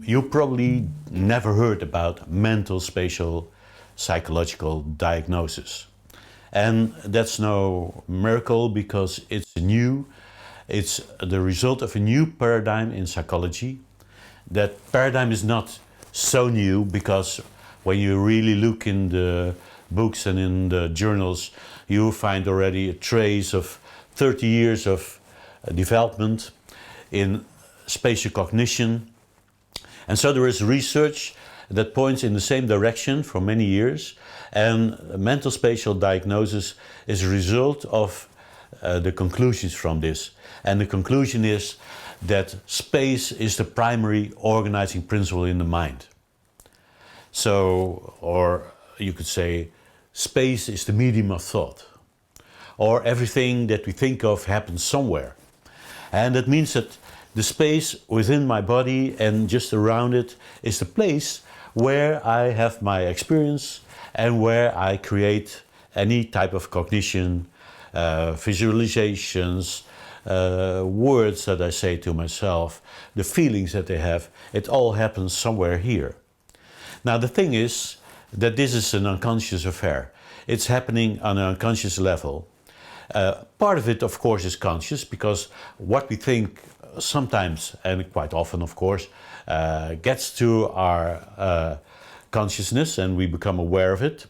You probably never heard about mental spatial psychological diagnosis. And that's no miracle because it's the result of a new paradigm in psychology. That paradigm is not so new because when you really look in the books and in the journals, you find already a trace of 30 years of development in spatial cognition. And so there is research that points in the same direction for many years, and mental spatial diagnosis is a result of the conclusions from this. And the conclusion is that space is the primary organizing principle in the mind. So, or you could say, space is the medium of thought. Or everything that we think of happens somewhere. And that means that the space within my body and just around it is the place where I have my experience and where I create any type of cognition, visualizations, words that I say to myself, the feelings that I have. It all happens somewhere here. Now the thing is that this is an unconscious affair. It's happening on an unconscious level. Part of it, of course, is conscious because what we think sometimes, and quite often, of course, gets to our consciousness and we become aware of it.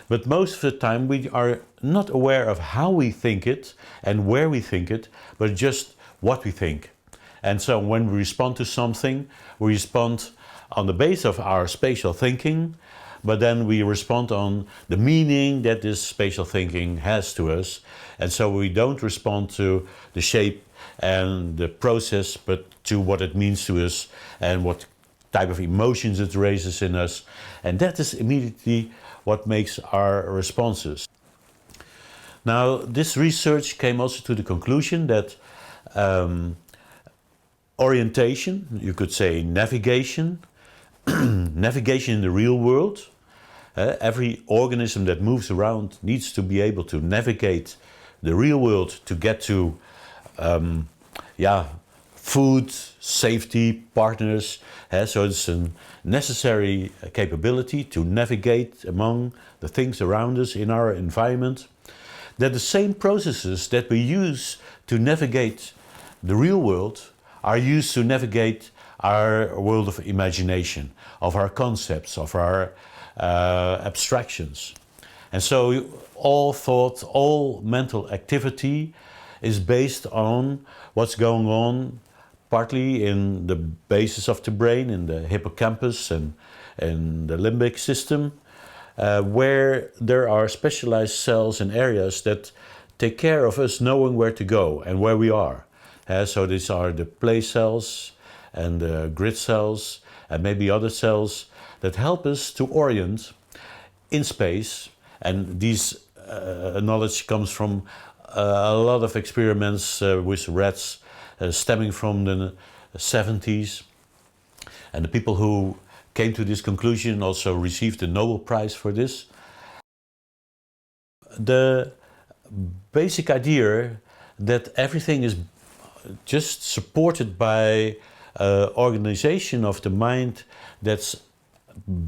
But most of the time we are not aware of how we think it and where we think it, but just what we think. And so when we respond to something, we respond on the basis of our spatial thinking, but then we respond on the meaning that this spatial thinking has to us. And so we don't respond to the shape and the process, but to what it means to us and what type of emotions it raises in us. And that is immediately what makes our responses. Now, this research came also to the conclusion that orientation, you could say navigation, navigation in the real world, every organism that moves around needs to be able to navigate the real world to get to food, safety, partners. So it's a necessary capability to navigate among the things around us in our environment. That the same processes that we use to navigate the real world are used to navigate our world of imagination, of our concepts, of our abstractions. And so all thought, all mental activity is based on what's going on partly in the basis of the brain, in the hippocampus and the limbic system, where there are specialized cells and areas that take care of us knowing where to go and where we are. So these are the play cells and the grid cells and maybe other cells that help us to orient in space. And these knowledge comes from a lot of experiments with rats stemming from the 70s. And the people who came to this conclusion also received the Nobel Prize for this. The basic idea that everything is just supported by organization of the mind that's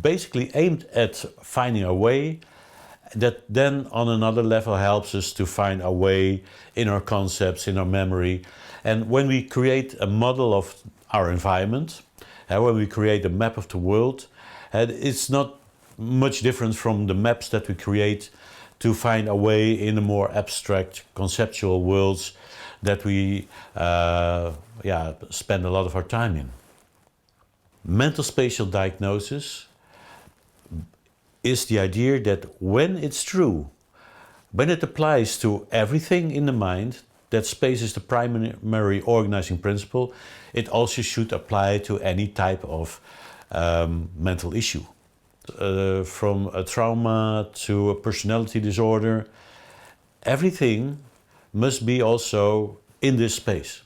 basically aimed at finding a way that then on another level helps us to find a way in our concepts, in our memory. And when we create a model of our environment, when we create a map of the world, it's not much different from the maps that we create to find a way in the more abstract conceptual worlds that we spend a lot of our time in. Mental spatial diagnosis is the idea that when it's true, when it applies to everything in the mind, that space is the primary organizing principle, it also should apply to any type of mental issue. From a trauma to a personality disorder, everything must be also in this space.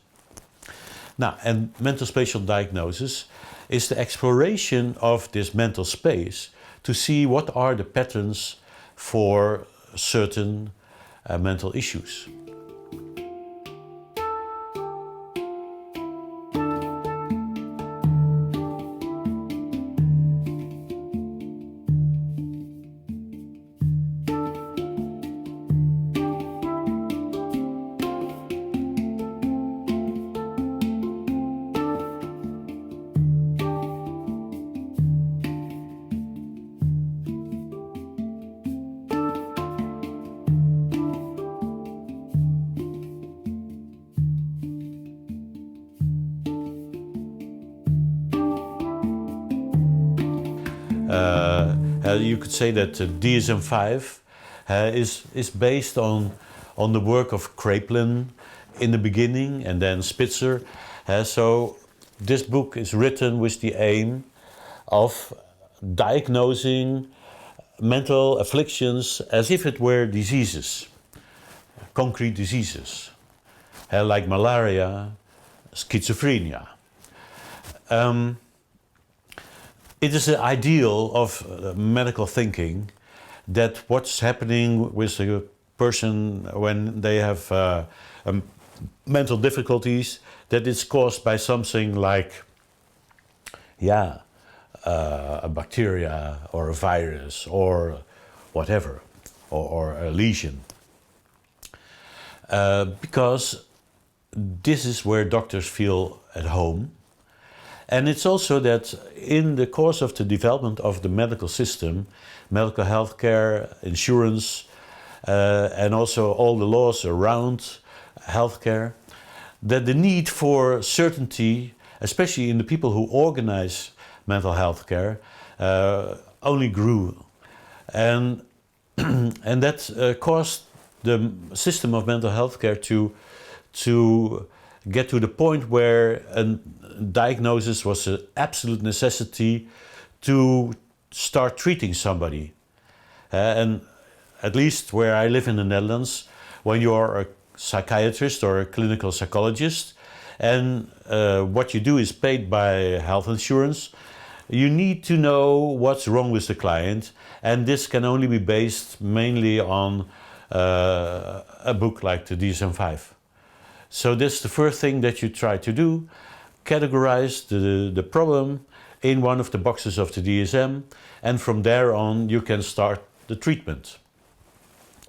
Now, and mental spatial diagnosis is the exploration of this mental space to see what are the patterns for certain mental issues. You could say that DSM-5 is based on the work of Kraepelin in the beginning, and then Spitzer. So this book is written with the aim of diagnosing mental afflictions as if it were diseases, concrete diseases, like malaria, schizophrenia. It is the ideal of medical thinking that what's happening with a person when they have mental difficulties, that it's caused by something like, a bacteria or a virus or whatever, or a lesion. Because this is where doctors feel at home. And it's also that in the course of the development of the medical system, medical health care, insurance, and also all the laws around healthcare, that the need for certainty, especially in the people who organize mental health care, only grew. And, and that caused the system of mental health care to get to the point where a diagnosis was an absolute necessity to start treating somebody. And at least where I live in the Netherlands, when you are a psychiatrist or a clinical psychologist, and what you do is paid by health insurance, you need to know what's wrong with the client, and this can only be based mainly on a book like the DSM-5. So that's the first thing that you try to do, categorize the problem in one of the boxes of the DSM, and from there on you can start the treatment.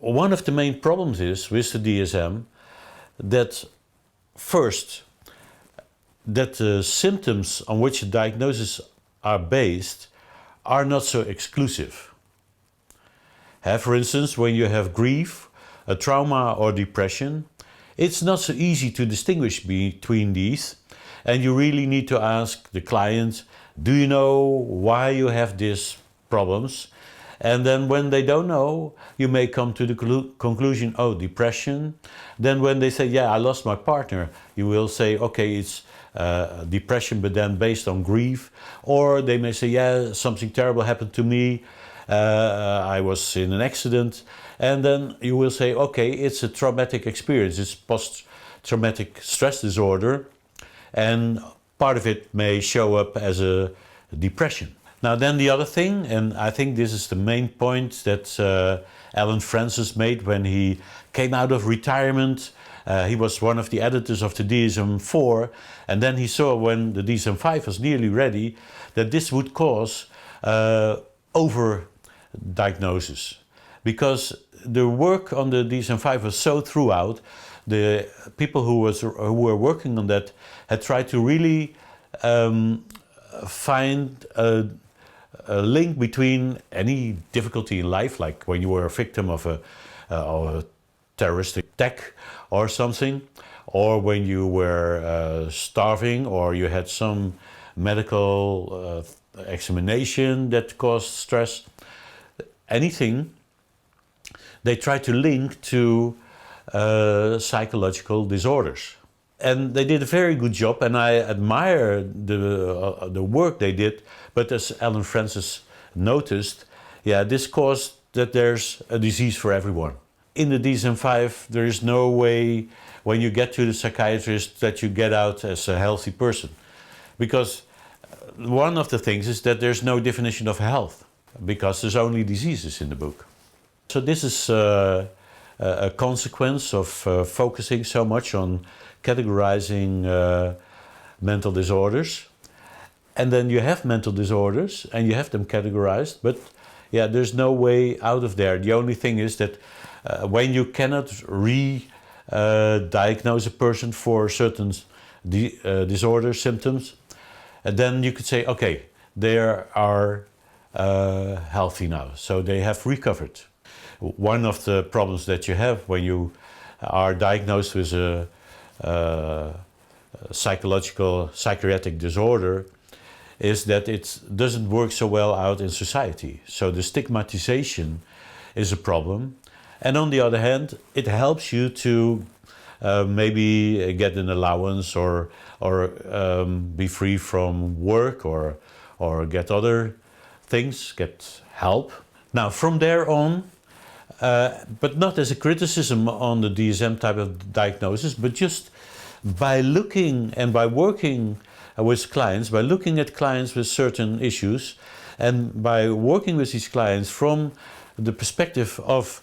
One of the main problems is with the DSM that first, that the symptoms on which the diagnosis are based are not so exclusive. For instance, when you have grief, a trauma or depression, it's not so easy to distinguish between these, and you really need to ask the client, do you know why you have these problems? And then when they don't know, you may come to the conclusion, oh, depression. Then when they say, yeah, I lost my partner, you will say, okay, it's depression, but then based on grief. Or they may say, yeah, something terrible happened to me. I was in an accident. And then you will say, okay, it's a traumatic experience. It's post-traumatic stress disorder. And part of it may show up as a depression. Now then the other thing, and I think this is the main point that Alan Francis made when he came out of retirement. He was one of the editors of the DSM-4, and then he saw when the DSM-5 was nearly ready that this would cause over-diagnosis. Because the work on the DSM-5 was so throughout, the people who were working on that had tried to really find a link between any difficulty in life, like when you were a victim of a terroristic attack or something, or when you were starving, or you had some medical examination that caused stress, anything, they try to link to psychological disorders. And they did a very good job, and I admire the work they did. But as Alan Francis noticed, yeah, this caused that there's a disease for everyone. In the DSM-5, there is no way when you get to the psychiatrist that you get out as a healthy person. Because one of the things is that there's no definition of health, because there's only diseases in the book. So this is a consequence of focusing so much on categorizing mental disorders. And then you have mental disorders and you have them categorized, but yeah, there's no way out of there. The only thing is that when you cannot diagnose a person for certain disorder symptoms, then you could say, okay, they are healthy now, so they have recovered. One of the problems that you have when you are diagnosed with a psychiatric disorder is that it doesn't work so well out in society. So the stigmatization is a problem. And on the other hand, it helps you to maybe get an allowance or be free from work or get other things, get help. Now from there on, but not as a criticism on the DSM type of diagnosis, but just by looking and by working with clients, by looking at clients with certain issues, and by working with these clients from the perspective of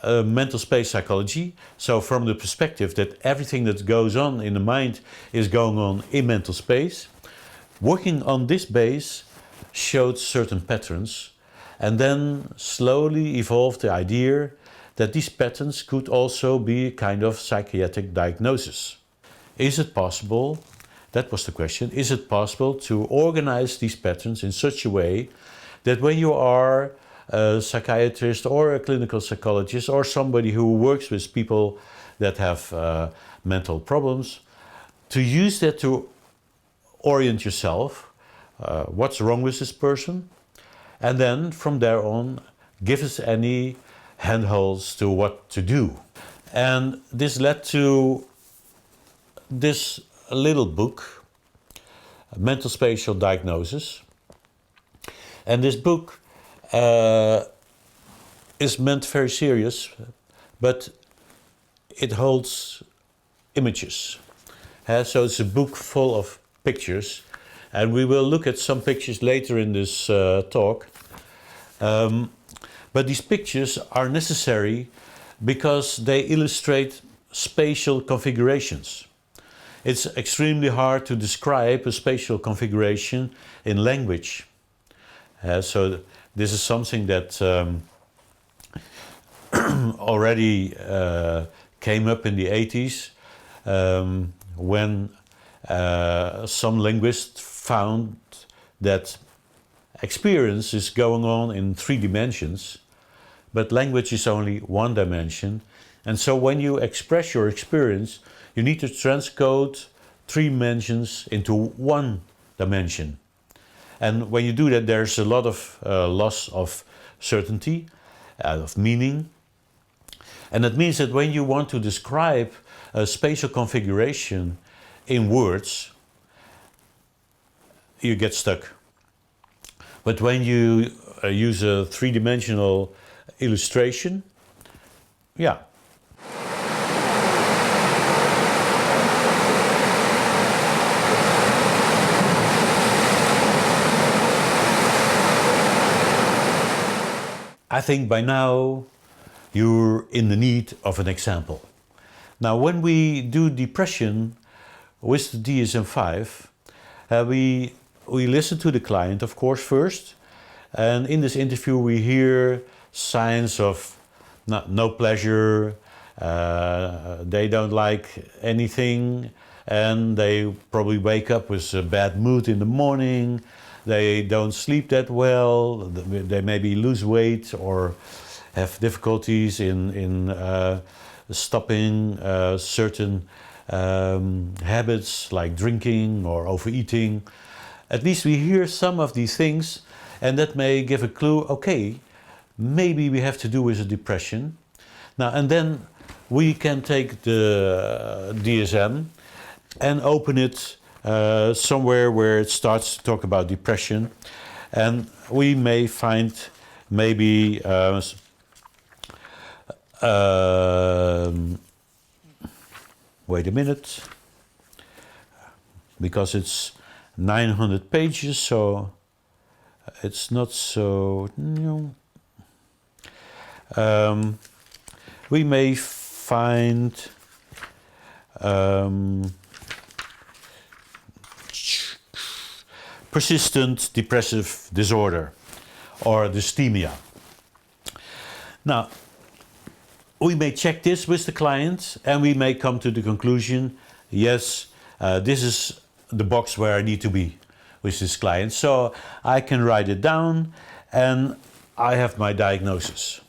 mental space psychology, so from the perspective that everything that goes on in the mind is going on in mental space, working on this base showed certain patterns, and then slowly evolved the idea that these patterns could also be a kind of psychiatric diagnosis. Is it possible, that was the question, is it possible to organize these patterns in such a way that when you are a psychiatrist or a clinical psychologist or somebody who works with people that have mental problems, to use that to orient yourself, what's wrong with this person, and then from there on give us any handholds to what to do. And this led to this little book, Mental Spatial Diagnosis. And this book is meant very serious, but it holds images. So it's a book full of pictures, and we will look at some pictures later in this talk. But these pictures are necessary because they illustrate spatial configurations. It's extremely hard to describe a spatial configuration in language. So this is something that already came up in the 80s when some linguists found that experience is going on in 3 dimensions, but language is only 1 dimension. And so when you express your experience, you need to transcode 3 dimensions into 1 dimension. And when you do that, there's a lot of loss of certainty, of meaning. And that means that when you want to describe a spatial configuration in words, you get stuck. But when you use a 3-dimensional illustration, yeah. I think by now you're in the need of an example. Now, when we do depression with the DSM-5, we listen to the client, of course, first. And in this interview we hear signs of no pleasure, they don't like anything, and they probably wake up with a bad mood in the morning. They don't sleep that well, they maybe lose weight or have difficulties in stopping certain habits like drinking or overeating. At least we hear some of these things, and that may give a clue, okay, maybe we have to do with a depression. Now, and then we can take the DSM and open it somewhere where it starts to talk about depression, and we may find maybe wait a minute, because it's 900 pages, so it's not so new. We may find persistent depressive disorder or dysthymia. Now, we may check this with the client and we may come to the conclusion, yes, this is the box where I need to be with this client. So I can write it down and I have my diagnosis.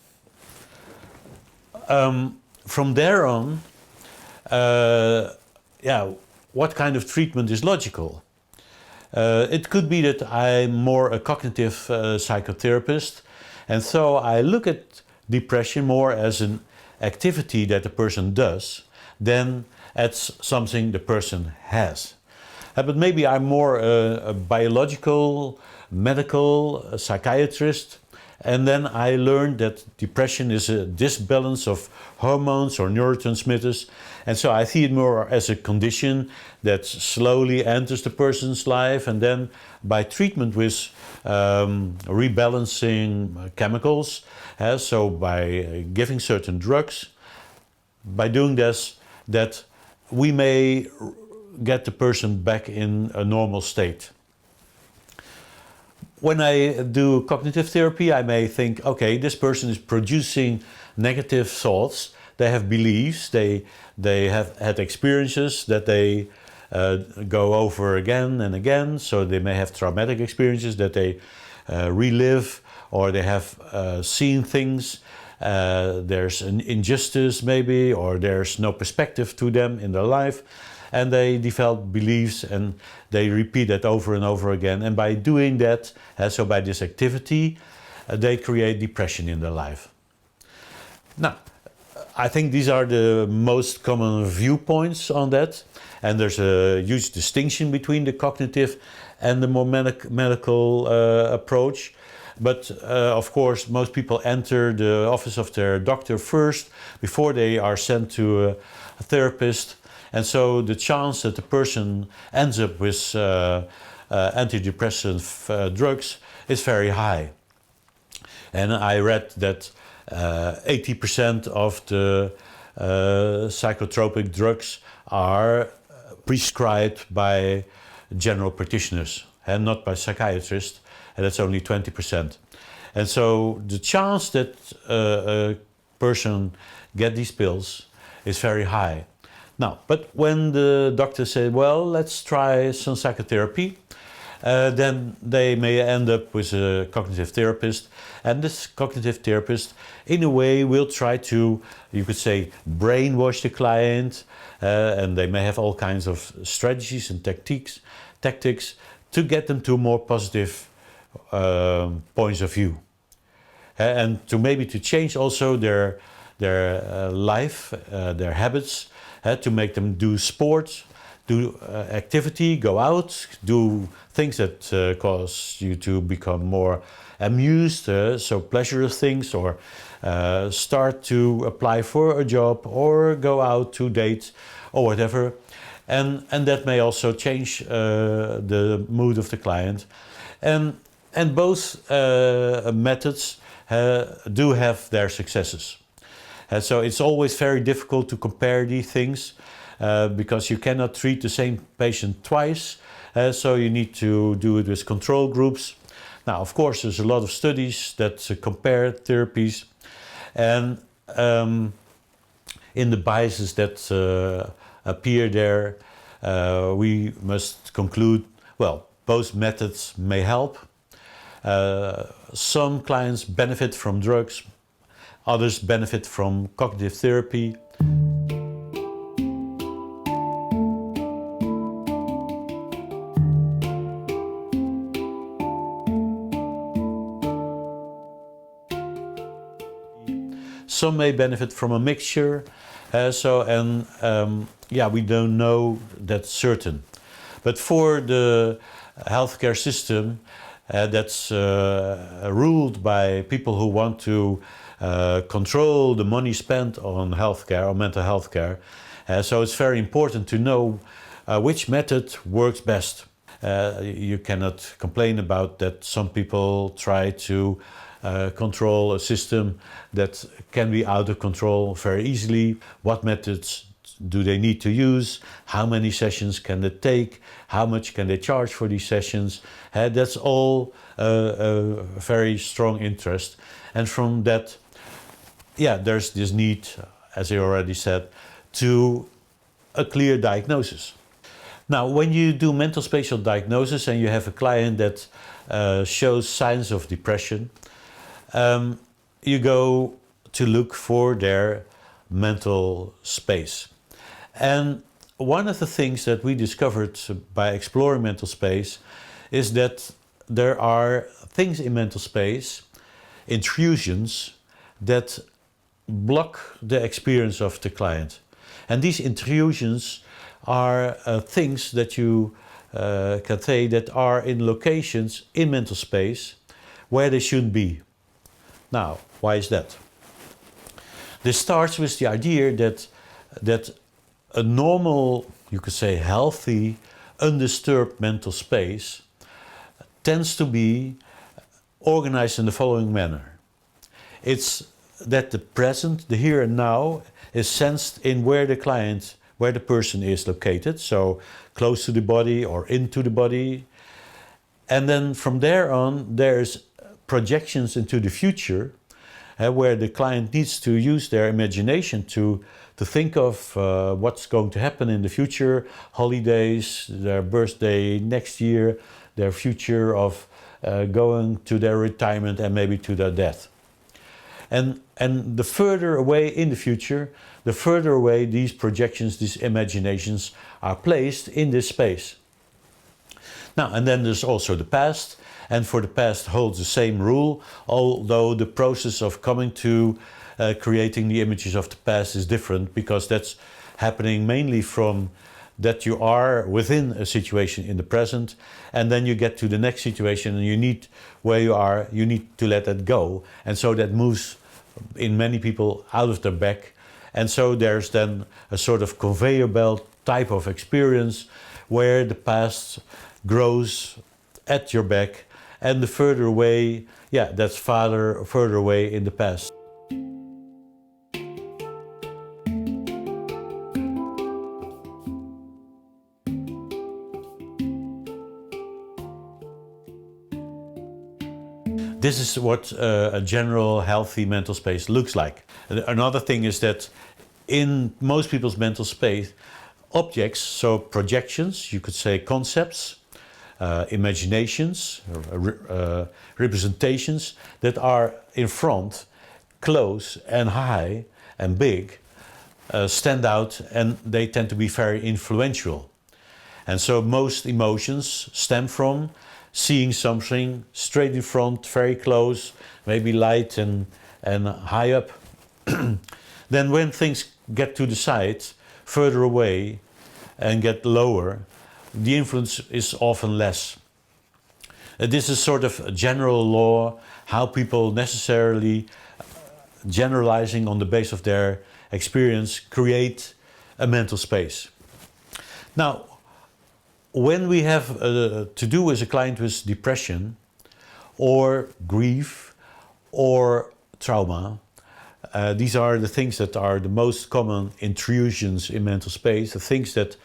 From there on, what kind of treatment is logical? It could be that I'm more a cognitive psychotherapist, and so I look at depression more as an activity that the person does than as something the person has. But maybe I'm more a biological, medical psychiatrist, and then I learned that depression is a disbalance of hormones or neurotransmitters, and so I see it more as a condition that slowly enters the person's life, and then by treatment with rebalancing chemicals, so by giving certain drugs, by doing this, that we may get the person back in a normal state. When I do cognitive therapy, I may think, okay, this person is producing negative thoughts, they have beliefs, they have had experiences that they go over again and again, so they may have traumatic experiences that they relive, or they have seen things, there's an injustice maybe, or there's no perspective to them in their life, and they develop beliefs and they repeat that over and over again. And by doing that, so by this activity, they create depression in their life. Now, I think these are the most common viewpoints on that, and there's a huge distinction between the cognitive and the more medical approach. But of course, most people enter the office of their doctor first before they are sent to a therapist. And so the chance that the person ends up with antidepressant drugs is very high. And I read that 80% of the psychotropic drugs are prescribed by general practitioners and not by psychiatrists, and that's only 20%. And so the chance that a person get these pills is very high. Now, but when the doctor said, well, let's try some psychotherapy, then they may end up with a cognitive therapist, and this cognitive therapist in a way will try to, you could say, brainwash the client, and they may have all kinds of strategies and tactics to get them to more positive points of view, and to maybe to change also their life, their habits, to make them do sports, do activity, go out, do things that cause you to become more amused, so pleasurous things, or start to apply for a job or go out to date or whatever. And that may also change the mood of the client. And both methods do have their successes. So it's always very difficult to compare these things because you cannot treat the same patient twice. So you need to do it with control groups. Now, of course, there's a lot of studies that compare therapies, and in the biases that appear there, we must conclude, well, both methods may help. Some clients benefit from drugs, others benefit from cognitive therapy. Some may benefit from a mixture, yeah, we don't know that's certain. But for the healthcare system that's ruled by people who want to control the money spent on healthcare or mental health care, so it's very important to know which method works best. You cannot complain about that some people try to control a system that can be out of control very easily. What methods do they need to use? How many sessions can they take? How much can they charge for these sessions? That's all a very strong interest. And from that, yeah, there's this need, as I already said, to a clear diagnosis. Now, when you do mental spatial diagnosis and you have a client that shows signs of depression, you go to look for their mental space. And one of the things that we discovered by exploring mental space is that there are things in mental space, intrusions, that block the experience of the client. And these intrusions are things that you can say that are in locations in mental space where they shouldn't be. Now, why is that? This starts with the idea that a normal, you could say healthy, undisturbed mental space tends to be organized in the following manner. It's that the present, the here and now, is sensed in where the person is located, so close to the body or into the body. And then from there on, there's projections into the future, where the client needs to use their imagination to think of what's going to happen in the future, holidays, their birthday next year, their future of going to their retirement and maybe to their death. And the further away in the future, the further away these projections, these imaginations are placed in this space. Now, and then there's also the past, and for the past holds the same rule, although the process of coming to creating the images of the past is different, because that's happening mainly from that you are within a situation in the present, and then you get to the next situation and you need, where you are, you need to let that go. And so that moves in many people out of their back. And so there's then a sort of conveyor belt type of experience where the past grows at your back, and the further away, yeah, that's further away in the past. This is what a general healthy mental space looks like. Another thing is that in most people's mental space, objects, so projections, you could say concepts, imaginations, representations that are in front, close and high and big, stand out, and they tend to be very influential. And so most emotions stem from seeing something straight in front, very close, maybe light and high up. Then when things get to the side, further away, and get lower, the influence is often less. This is sort of a general law, how people necessarily, generalizing on the basis of their experience, create a mental space. Now, when we have to do with a client with depression or grief or trauma, these are the things that are the most common intrusions in mental space, the things that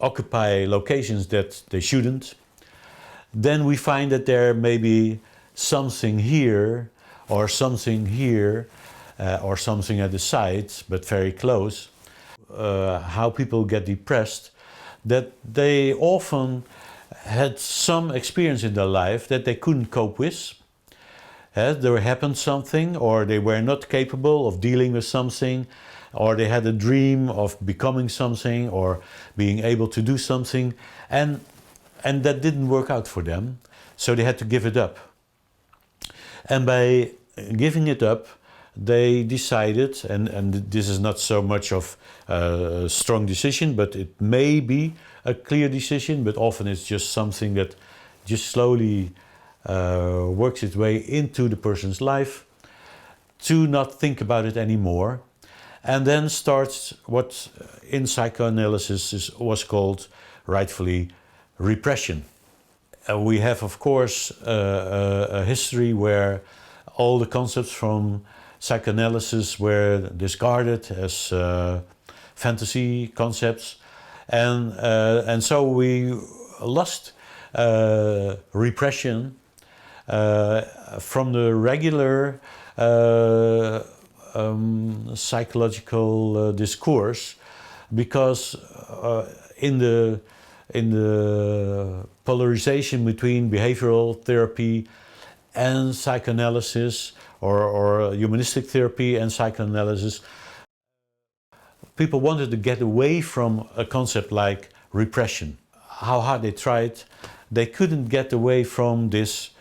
occupy locations that they shouldn't. Then we find that there may be something here or something here or something at the side, but very close. How people get depressed, that they often had some experience in their life that they couldn't cope with. There happened something, or they were not capable of dealing with something, or they had a dream of becoming something or being able to do something, and that didn't work out for them, so they had to give it up. And by giving it up, they decided, and this is not so much of a strong decision, but it may be a clear decision, but often it's just something that just slowly works its way into the person's life, to not think about it anymore, and then starts what in psychoanalysis was called, rightfully, repression. We have, of course, a history where all the concepts from psychoanalysis were discarded as fantasy concepts, and so we lost repression from the regular psychological discourse, because in the polarization between behavioral therapy and psychoanalysis, or humanistic therapy and psychoanalysis, people wanted to get away from a concept like repression. How hard they tried, they couldn't get away from this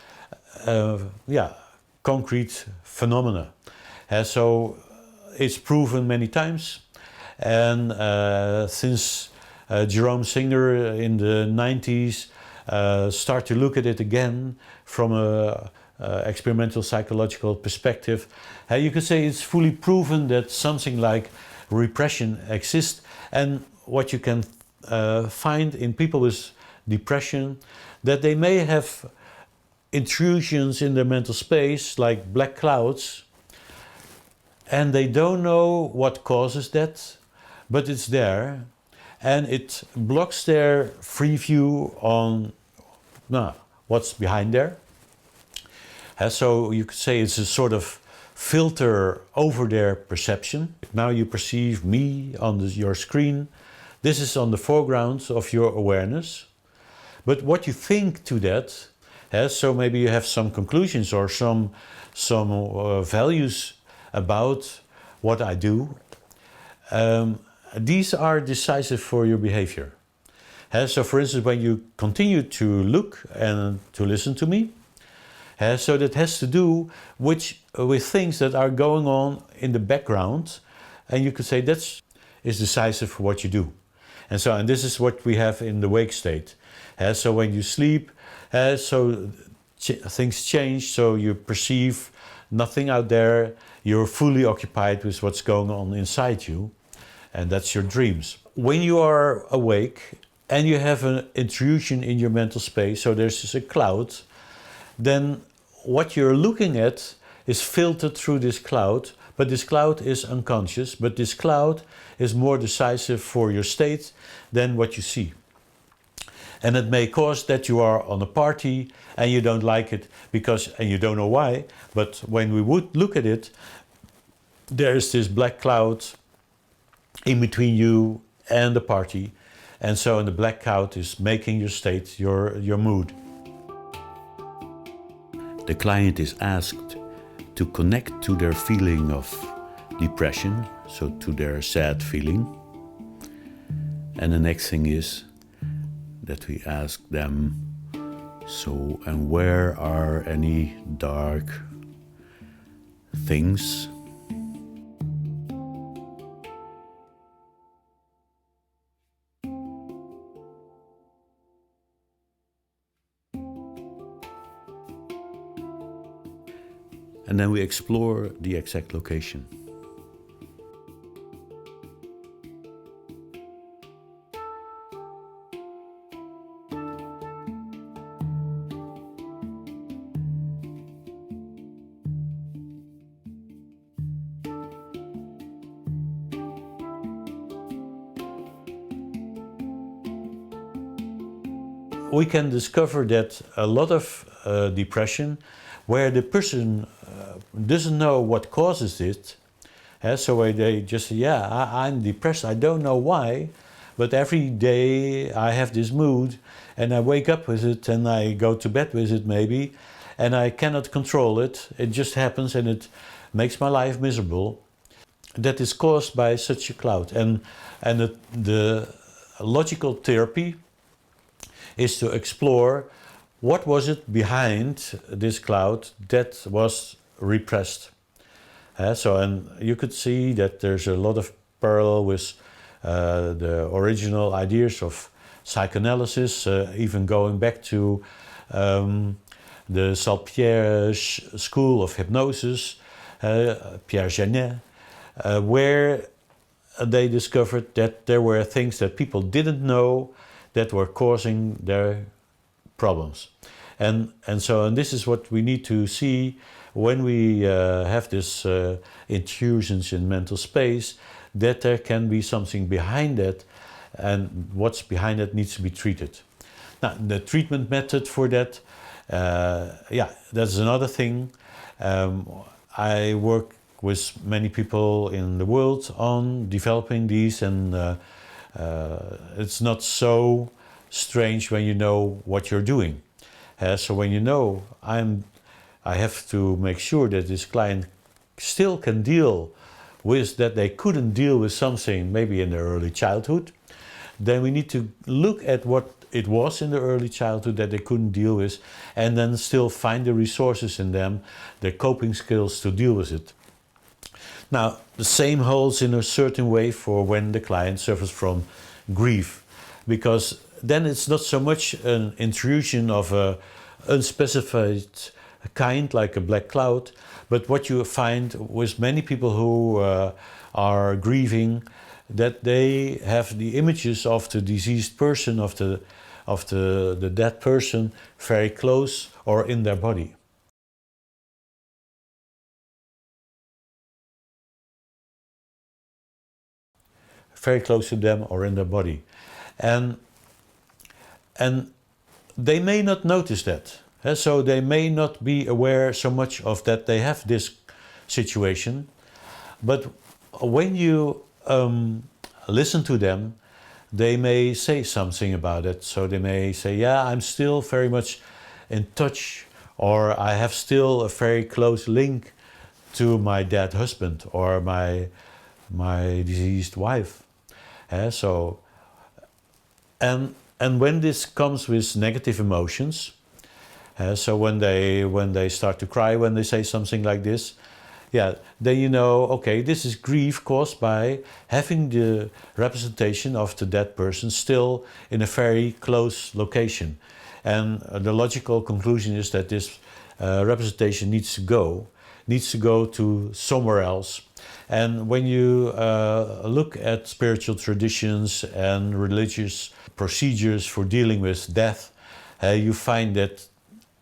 concrete phenomena. So it's proven many times, and since Jerome Singer in the 90s start to look at it again from a experimental psychological perspective, you could say it's fully proven that something like repression exists. And what you can find in people with depression, that they may have intrusions in their mental space like black clouds, and they don't know what causes that, but it's there, and it blocks their free view on what's behind there. So you could say it's a sort of filter over their perception. Now you perceive me on your screen. This is on the foreground of your awareness. But what you think to that, so maybe you have some conclusions or some values about what I do. These are decisive for your behavior. So for instance, when you continue to look and to listen to me, so that has to do with things that are going on in the background, and you could say that is decisive for what you do. And this is what we have in the wake state. So when you sleep, things change, so you perceive nothing out there, you're fully occupied with what's going on inside you, and that's your dreams. When you are awake and you have an intrusion in your mental space, so there's a cloud, then what you're looking at is filtered through this cloud, but this cloud is unconscious, but this cloud is more decisive for your state than what you see. And it may cause that you are on a party and you don't like it and you don't know why, but when we would look at it, there's this black cloud in between you and the party, and the black cloud is making your state, your mood. The client is asked to connect to their feeling of depression, so to their sad feeling. And the next thing is that we ask them, and where are any dark things? And then we explore the exact location. We can discover that a lot of depression, where the person doesn't know what causes it, so they just say, I'm depressed, I don't know why, but every day I have this mood and I wake up with it and I go to bed with it maybe, and I cannot control it, it just happens and it makes my life miserable. That is caused by such a cloud. And the logical therapy is to explore what was it behind this cloud that was repressed. And you could see that there's a lot of parallel with the original ideas of psychoanalysis, even going back to the Salpierre school of hypnosis, Pierre Janet, where they discovered that there were things that people didn't know that were causing their problems. And this is what we need to see when we have this intrusions in mental space, that there can be something behind that, and what's behind it needs to be treated. Now, the treatment method for that, that's another thing. I work with many people in the world on developing these, and it's not so strange when you know what you're doing. So when you know, I have to make sure that this client still can deal with that they couldn't deal with something maybe in their early childhood, then we need to look at what it was in the early childhood that they couldn't deal with, and then still find the resources in them, the coping skills to deal with it. Now, the same holds in a certain way for when the client suffers from grief, because then it's not so much an intrusion of a unspecified kind like a black cloud, but what you find with many people who are grieving, that they have the images of the deceased person, of the dead person, very close or in their body. Very close to them or in their body. And they may not notice that. So they may not be aware so much of that they have this situation. But when you listen to them, they may say something about it. So they may say, yeah, I'm still very much in touch, or I have still a very close link to my dead husband or my deceased wife. So, and when this comes with negative emotions, so when they start to cry, when they say something like this, yeah, then you know, okay, this is grief caused by having the representation of the dead person still in a very close location. And the logical conclusion is that this representation needs to go to somewhere else. And when you look at spiritual traditions and religious procedures for dealing with death, you find that,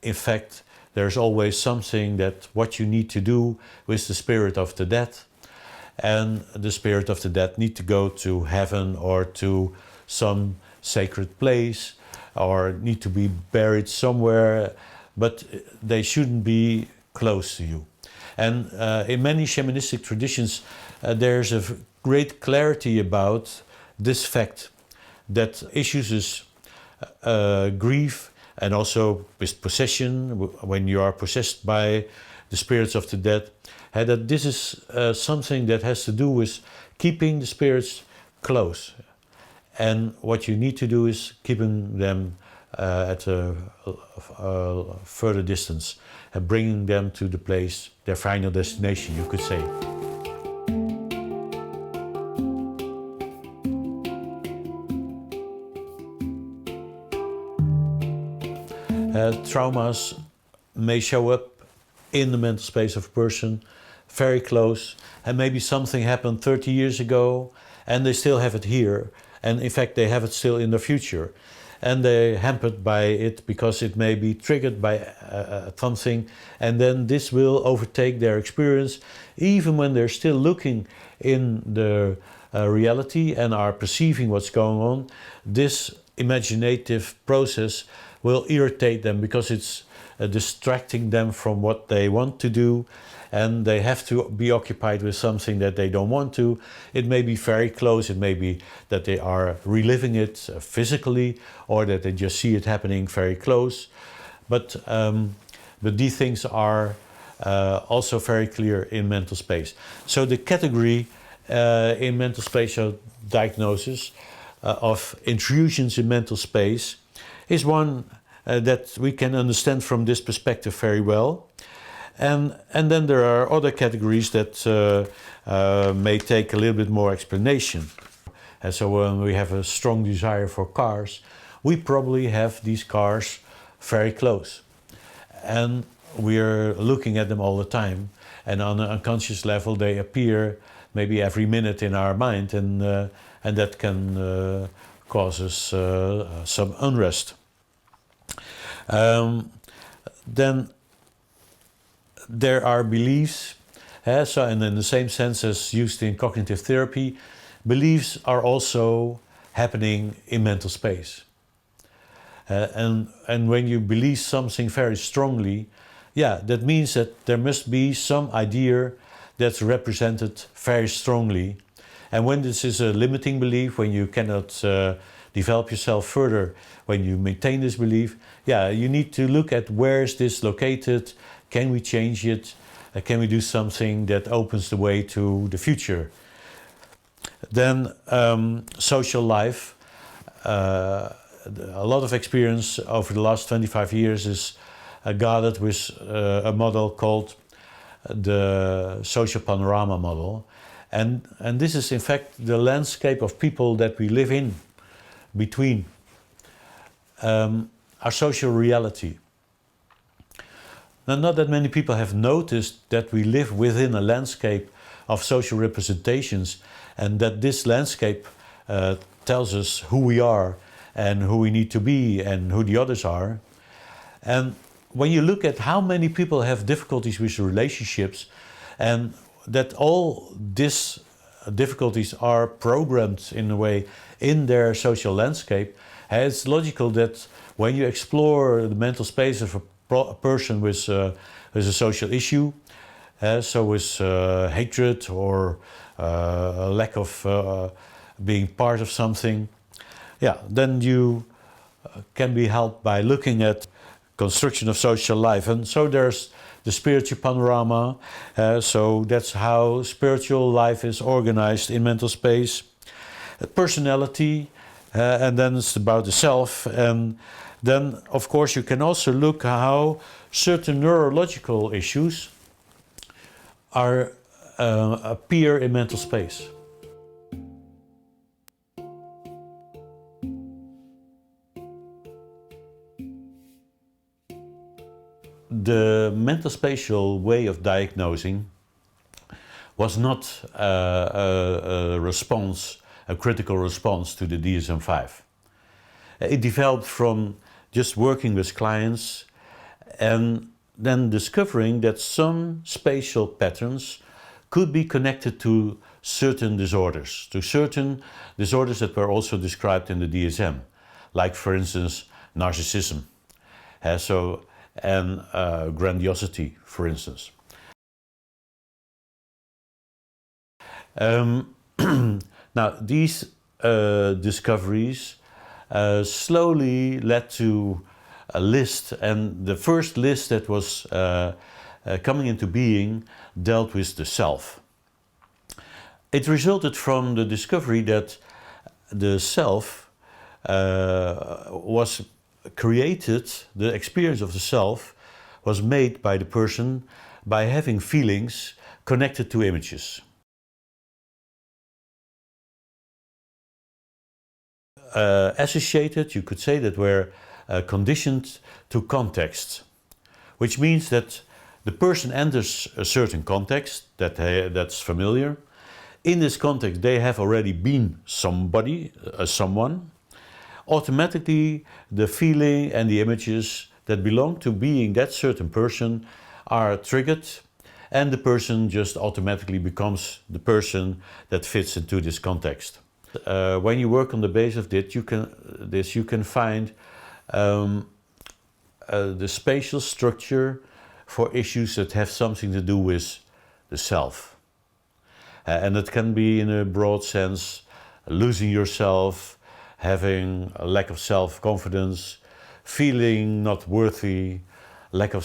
in fact, there's always something that what you need to do with the spirit of the dead. And the spirit of the dead need to go to heaven or to some sacred place, or need to be buried somewhere, but they shouldn't be close to you. And in many shamanistic traditions, there's a great clarity about this fact, that issues is grief, and also with possession, when you are possessed by the spirits of the dead, that this is something that has to do with keeping the spirits close. And what you need to do is keeping them at a further distance and bringing them to the place, their final destination, you could say. Traumas may show up in the mental space of a person, very close, and maybe something happened 30 years ago and they still have it here, and in fact they have it still in the future, and they're hampered by it because it may be triggered by something, and then this will overtake their experience even when they're still looking in the reality and are perceiving what's going on. This imaginative process will irritate them because it's distracting them from what they want to do, and they have to be occupied with something that they don't want to. It may be very close, it may be that they are reliving it physically, or that they just see it happening very close. But these things are also very clear in mental space. So the category in mental spatial diagnosis of intrusions in mental space is one that we can understand from this perspective very well. And then there are other categories that may take a little bit more explanation. And so when we have a strong desire for cars, we probably have these cars very close. And we're looking at them all the time. And on an unconscious level, they appear maybe every minute in our mind, and that can cause us some unrest. Then there are beliefs, and in the same sense as used in cognitive therapy, beliefs are also happening in mental space. And when you believe something very strongly, yeah, that means that there must be some idea that's represented very strongly. And when this is a limiting belief, when you cannot develop yourself further, when you maintain this belief, yeah, you need to look at where is this located, can we change it, can we do something that opens the way to the future? Then social life. A lot of experience over the last 25 years is gathered with a model called the social panorama model. And this is in fact the landscape of people that we live in between our social reality. Now, not that many people have noticed that we live within a landscape of social representations, and that this landscape tells us who we are and who we need to be and who the others are. And when you look at how many people have difficulties with relationships, and that all these difficulties are programmed in a way in their social landscape, it's logical that when you explore the mental space of a person with a social issue, so with hatred or a lack of being part of something, yeah, then you can be helped by looking at construction of social life. And so there's the spiritual panorama, so that's how spiritual life is organized in mental space. Personality, and then it's about the self. And then, of course, you can also look how certain neurological issues appear in mental space. The mental spatial way of diagnosing was not a response, a critical response to the DSM-5. It developed from just working with clients and then discovering that some spatial patterns could be connected to certain disorders that were also described in the DSM, like for instance narcissism, and grandiosity, for instance. Now, these discoveries slowly led to a list, and the first list that was coming into being dealt with the self. It resulted from the discovery that the self was created, the experience of the self was made by the person by having feelings connected to images. Associated, you could say, that were conditioned to context, which means that the person enters a certain context that's familiar. In this context, they have already been somebody, someone. Automatically, the feeling and the images that belong to being that certain person are triggered, and the person just automatically becomes the person that fits into this context. When you work on the base of this, you can find the spatial structure for issues that have something to do with the self. And it can be, in a broad sense, losing yourself, having a lack of self-confidence, feeling not worthy, lack of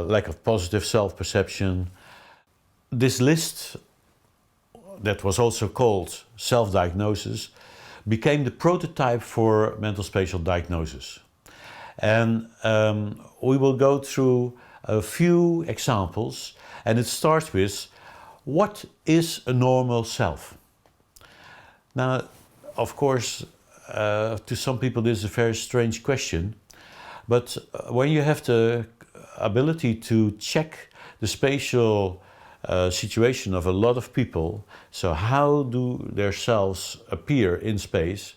lack of positive self-perception. This list, that was also called self-diagnosis, became the prototype for mental spatial diagnosis. And we will go through a few examples, and it starts with, what is a normal self? Now, of course, to some people this is a very strange question, but when you have the ability to check the spatial situation of a lot of people, so how do their selves appear in space,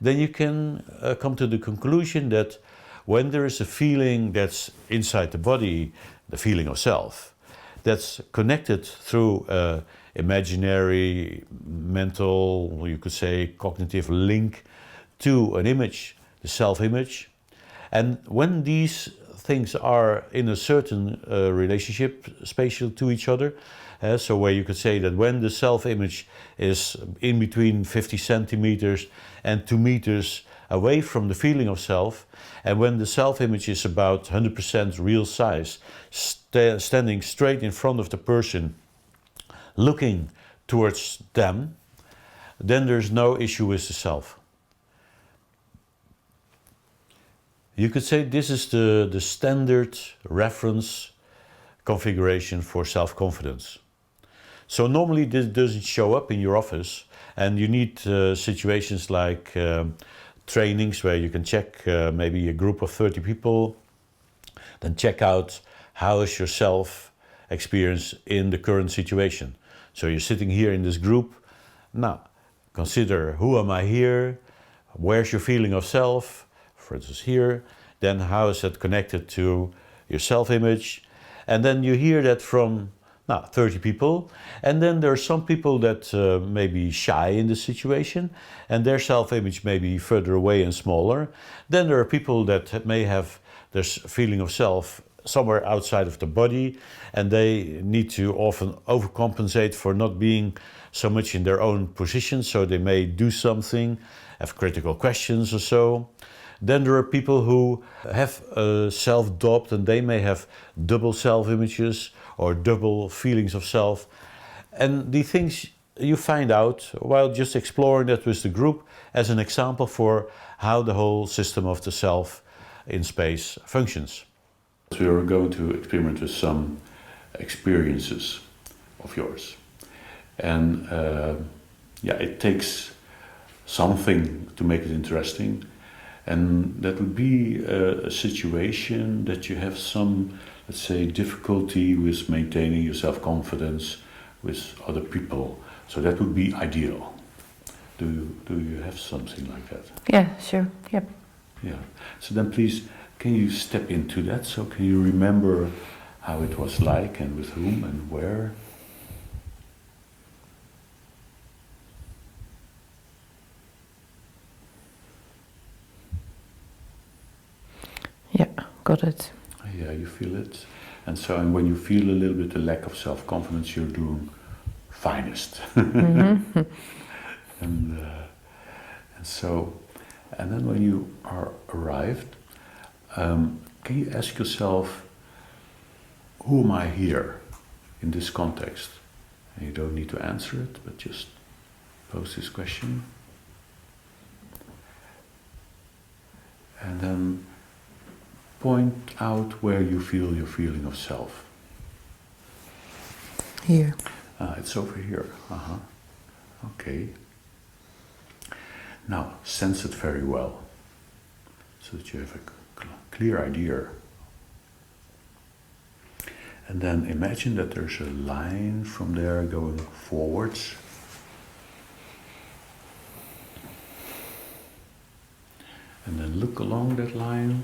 then you can come to the conclusion that when there is a feeling that's inside the body, the feeling of self, that's connected through imaginary, mental, you could say cognitive link to an image, the self-image. And when these things are in a certain relationship spatial to each other, so where you could say that when the self-image is in between 50 centimeters and 2 meters away from the feeling of self, and when the self-image is about 100% real size, standing straight in front of the person, looking towards them, then there's no issue with the self. You could say this is the standard reference configuration for self-confidence. So normally this doesn't show up in your office, and you need situations like trainings where you can check maybe a group of 30 people, then check out how is your self experience in the current situation. So you're sitting here in this group, now consider who am I here, where's your feeling of self, for instance here, then how is that connected to your self-image, and then you hear that from 30 people, and then there are some people that may be shy in the situation and their self-image may be further away and smaller. Then there are people that may have their feeling of self somewhere outside of the body, and they need to often overcompensate for not being so much in their own position, so they may do something, have critical questions or so. Then there are people who have self-doubt, and they may have double self-images or double feelings of self. And the things you find out while just exploring that with the group as an example for how the whole system of the self in space functions. We are going to experiment with some experiences of yours. And it takes something to make it interesting. And that would be a situation that you have some, let's say, difficulty with maintaining your self-confidence with other people. So that would be ideal. Do you have something like that? Yeah, sure. Yep. Yeah. So then please, can you step into that? So can you remember how it was like and with whom and where? Yeah, got it. Yeah, you feel it. And so, and when you feel a little bit the lack of self-confidence, you're doing finest. Mm-hmm. and so, and then when you are arrived, can you ask yourself, who am I here in this context? And you don't need to answer it, but just pose this question. And then point out where you feel your feeling of self. Here. It's over here. Okay. Now, sense it very well, so that you have a clear idea. And then imagine that there's a line from there going forwards. And then look along that line,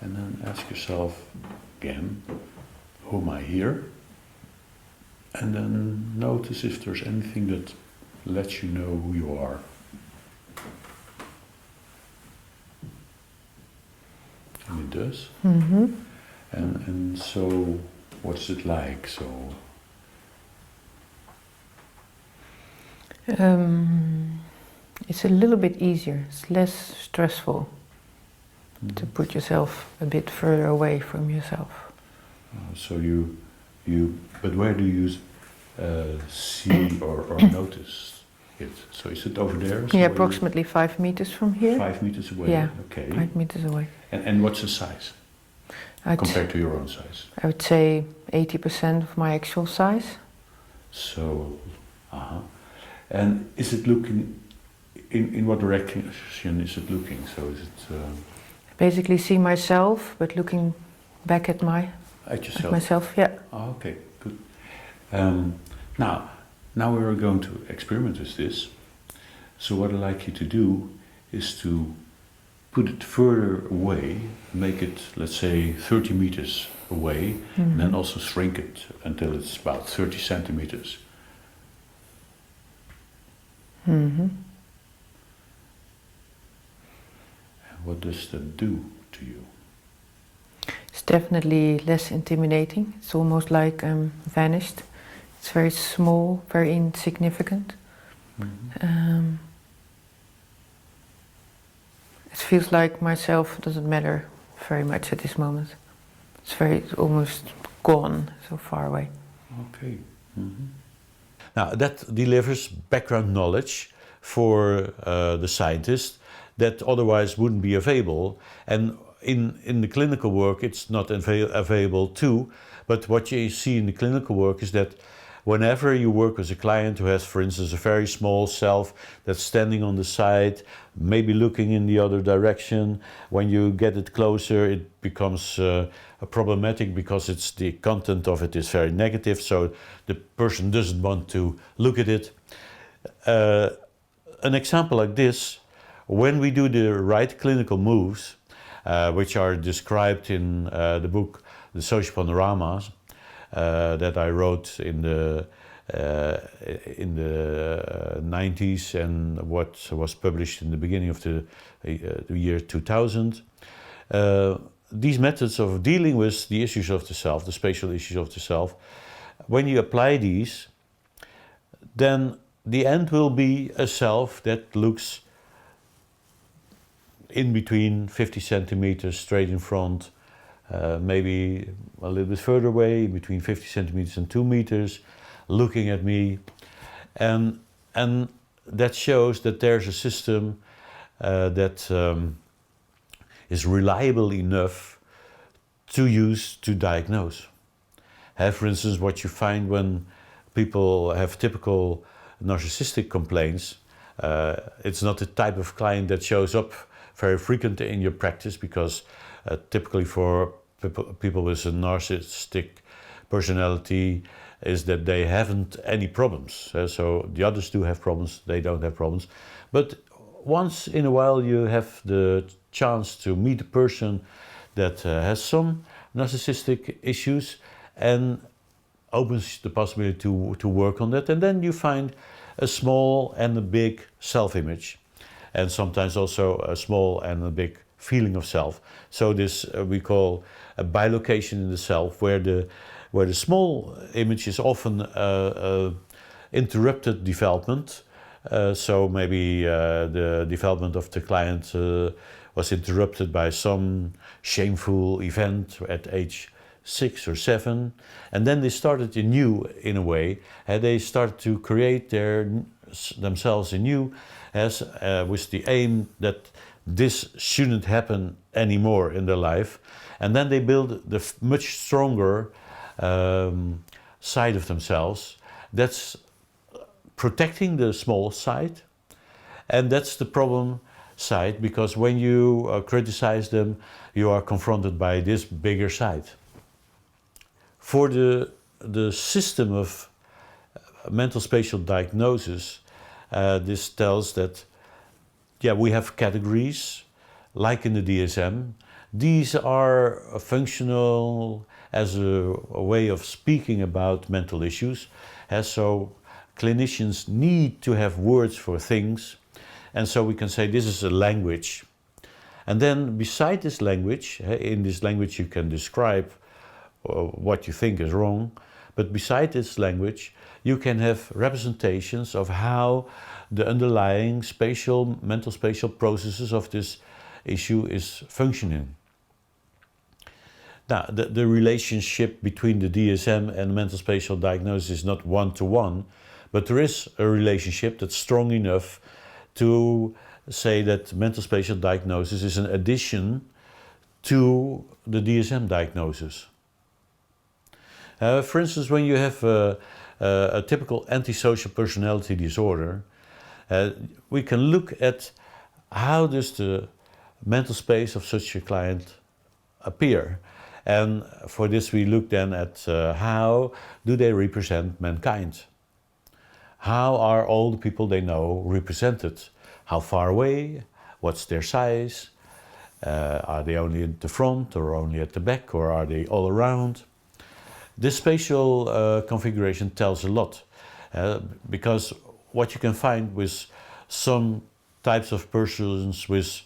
and then ask yourself again, who am I here? And then notice if there's anything that lets you know who you are. And it does. Mm-hmm. And so, what's it like? So. It's a little bit easier. It's less stressful to put yourself a bit further away from yourself. So but where do you see or notice it? So is it over there? Yeah, approximately 5 meters from here. 5 meters away? Yeah, okay. 5 meters away. And what's the size compared to your own size? I would say 80% of my actual size. So, and is it looking, in what direction is it looking? So is it... Basically see myself, but looking back at yourself? Myself, yeah. Oh, okay, good. Now we are going to experiment with this. So what I'd like you to do is to put it further away, make it, let's say, 30 meters away, and then also shrink it until it's about 30 centimeters. Mm-hmm. What does that do to you? It's definitely less intimidating. It's almost like I'm vanished. It's very small, very insignificant. Mm-hmm. It feels like myself doesn't matter very much at this moment. It's almost gone, so far away. Okay. Mm-hmm. Now that delivers background knowledge for the scientist that otherwise wouldn't be available. And in the clinical work it's not available too, but what you see in the clinical work is that whenever you work with a client who has, for instance, a very small self that's standing on the side, maybe looking in the other direction, when you get it closer it becomes problematic because the content of it is very negative, so the person doesn't want to look at it. An example like this, when we do the right clinical moves, which are described in the book The Social Panoramas, that I wrote in the 90s and what was published in the beginning of the year 2000. These methods of dealing with the issues of the self, the spatial issues of the self, when you apply these, then the end will be a self that looks in between 50 centimeters straight in front, maybe a little bit further away, between 50 centimeters and 2 meters, looking at me. And that shows that there's a system that is reliable enough to use to diagnose. For instance, what you find when people have typical narcissistic complaints, it's not the type of client that shows up very frequently in your practice, because typically for people with a narcissistic personality is that they haven't any problems. So the others do have problems, they don't have problems. But once in a while you have the chance to meet a person that has some narcissistic issues and opens the possibility to work on that. And then you find a small and a big self-image, and sometimes also a small and a big feeling of self. So this we call a bilocation in the self, where the small image is often interrupted development. So maybe the development of the client was interrupted by some shameful event at age 6 or 7, and then they started anew in a way, and they started to create themselves anew as with the aim that this shouldn't happen anymore in their life. And then they build the much stronger side of themselves that's protecting the small side, and that's the problem side, because when you criticize them you are confronted by this bigger side. For the system of mental spatial diagnosis, this tells that we have categories like in the DSM. These are functional as a way of speaking about mental issues, so clinicians need to have words for things, and so we can say this is a language. And then beside this language, in this language you can describe what you think is wrong, but beside this language you can have representations of how the underlying mental spatial processes of this issue is functioning. Now, the relationship between the DSM and mental spatial diagnosis is not one-to-one, but there is a relationship that's strong enough to say that mental spatial diagnosis is an addition to the DSM diagnosis. For instance, when you have a typical antisocial personality disorder, we can look at how does the mental space of such a client appear. And for this we look then at how do they represent mankind. How are all the people they know represented? How far away? What's their size? Are they only at the front or only at the back, or are they all around? This spatial configuration tells a lot, because what you can find with some types of persons with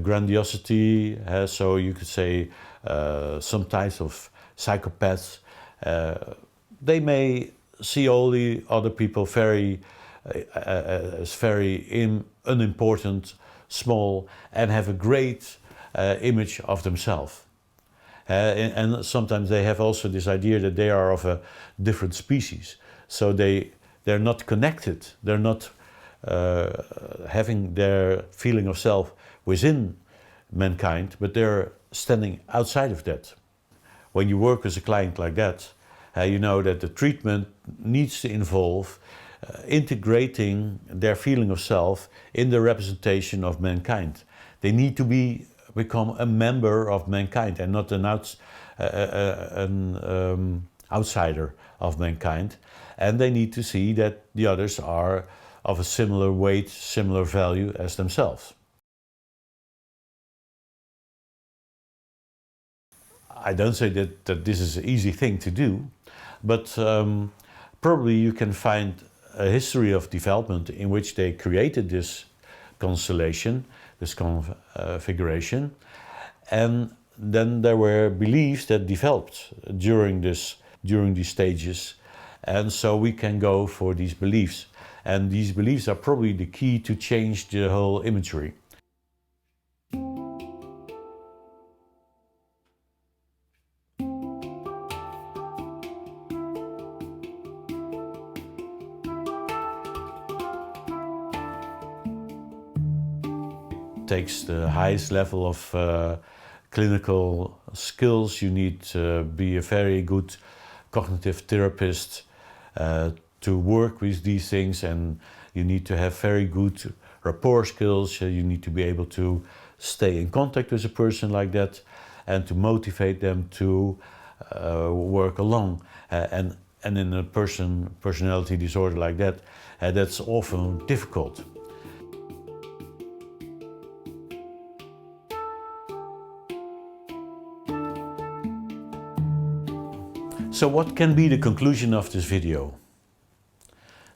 grandiosity, so you could say some types of psychopaths, they may see all the other people as very unimportant, small, and have a great image of themselves. And sometimes they have also this idea that they are of a different species. So they're not connected, they're not having their feeling of self within mankind, but they're standing outside of that. When you work with a client like that, you know that the treatment needs to involve integrating their feeling of self in the representation of mankind. They need to become a member of mankind and not an outsider of mankind. And they need to see that the others are of a similar weight, similar value as themselves. I don't say that this is an easy thing to do, but probably you can find a history of development in which they created this constellation, this configuration, and then there were beliefs that developed during these stages, and so we can go for these beliefs, and these beliefs are probably the key to change the whole imagery. Takes the highest level of clinical skills. You need to be a very good cognitive therapist to work with these things, and you need to have very good rapport skills. You need to be able to stay in contact with a person like that and to motivate them to work along. And in a personality disorder like that, that's often difficult. So what can be the conclusion of this video?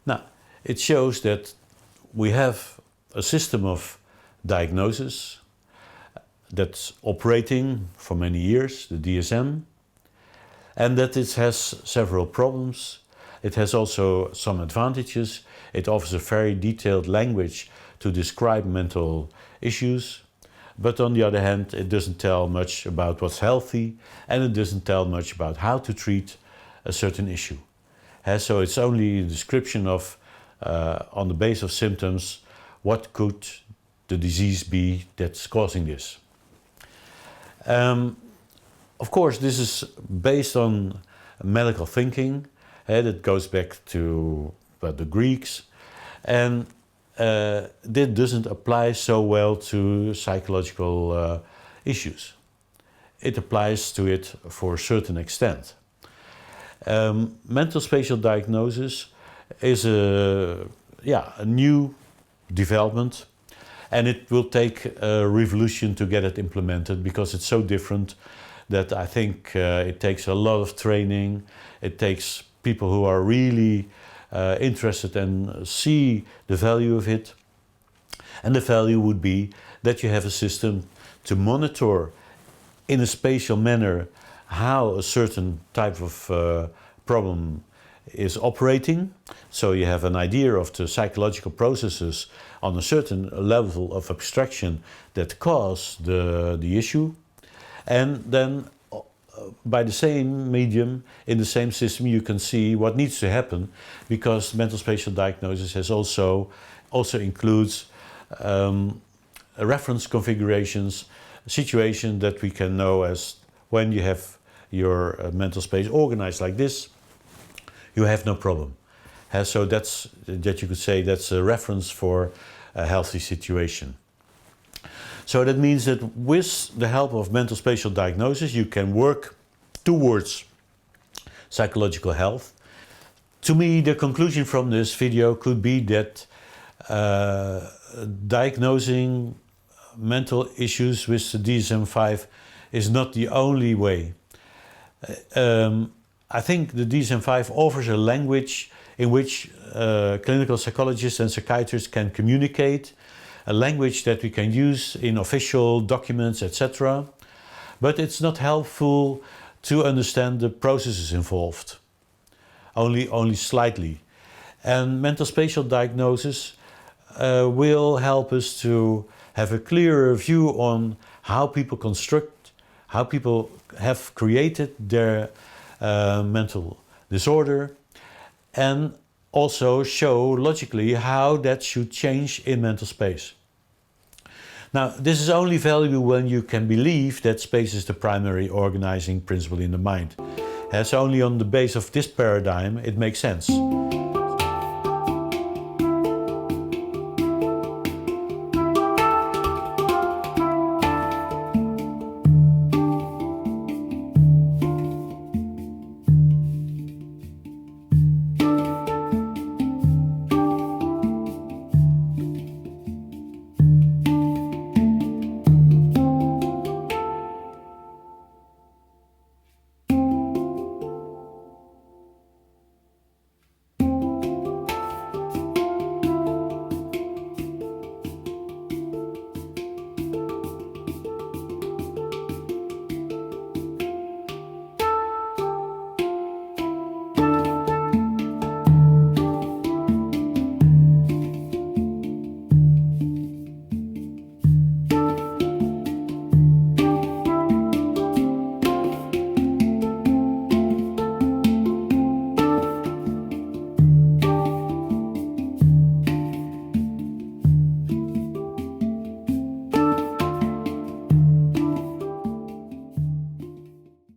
Now, it shows that we have a system of diagnosis that's operating for many years, the DSM, and that it has several problems. It has also some advantages. It offers a very detailed language to describe mental issues. But on the other hand, it doesn't tell much about what's healthy, and it doesn't tell much about how to treat a certain issue. So it's only a description of, on the basis of symptoms, what could the disease be that's causing this. Of course, this is based on medical thinking, that goes back to the Greeks, and that doesn't apply so well to psychological issues. It applies to it for a certain extent. Mental spatial diagnosis is a new development, and it will take a revolution to get it implemented because it's so different that I think it takes a lot of training. It takes people who are really interested and see the value of it. And the value would be that you have a system to monitor in a spatial manner how a certain type of problem is operating. So you have an idea of the psychological processes on a certain level of abstraction that cause the issue. And then by the same medium, in the same system, you can see what needs to happen, because mental spatial diagnosis has also includes reference configurations, a situation that we can know as when you have your mental space organized like this, you have no problem. So that you could say that's a reference for a healthy situation. So that means that with the help of mental spatial diagnosis, you can work towards psychological health. To me, the conclusion from this video could be that diagnosing mental issues with the DSM-5 is not the only way. I think the DSM-5 offers a language in which clinical psychologists and psychiatrists can communicate, a language that we can use in official documents, etc. But it's not helpful to understand the processes involved, only slightly. And mental spatial diagnosis will help us to have a clearer view on how people construct, how people have created their mental disorder, and also show logically how that should change in mental space. Now, this is only valuable when you can believe that space is the primary organizing principle in the mind. So only on the base of this paradigm it makes sense.